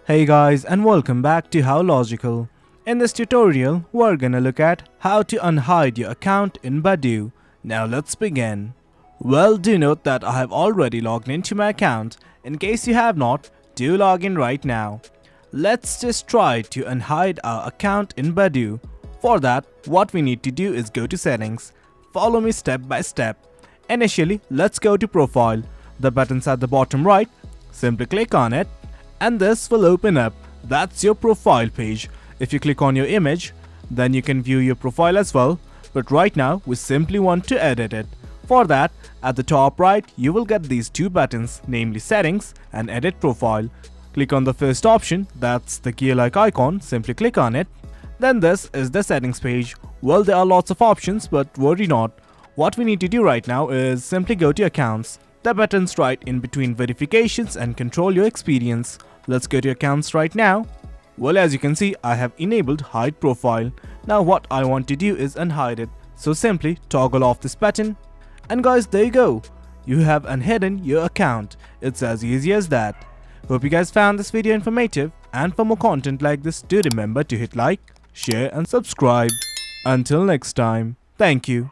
Hey guys, and welcome back to How Logical. In this tutorial, we're gonna look at how to unhide your account in Badoo. Now let's begin. Well, do note that I have already logged into my account. In case you have not, do log in right now. Let's just try to unhide our account in Badoo. For that, what we need to do is go to settings. Follow me step by step. Initially, let's go to profile. The button's at the bottom right. Simply click on it and this will open up. That's your profile page. If you click on your image, then you can view your profile as well. But right now, we simply want to edit it. For that, at the top right, you will get these two buttons, namely settings and edit profile. Click on the first option, that's the gear-like icon, simply click on it. Then this is the settings page. Well, there are lots of options, but worry not. What we need to do right now is simply go to accounts. The button's right in between verifications and control your experience. Let's go to accounts right now. Well, as you can see, I have enabled hide profile. Now what I want to do is unhide it. So simply toggle off this button. And guys, there you go. You have unhidden your account. It's as easy as that. Hope you guys found this video informative. And for more content like this, do remember to hit like, share and subscribe. Until next time, thank you.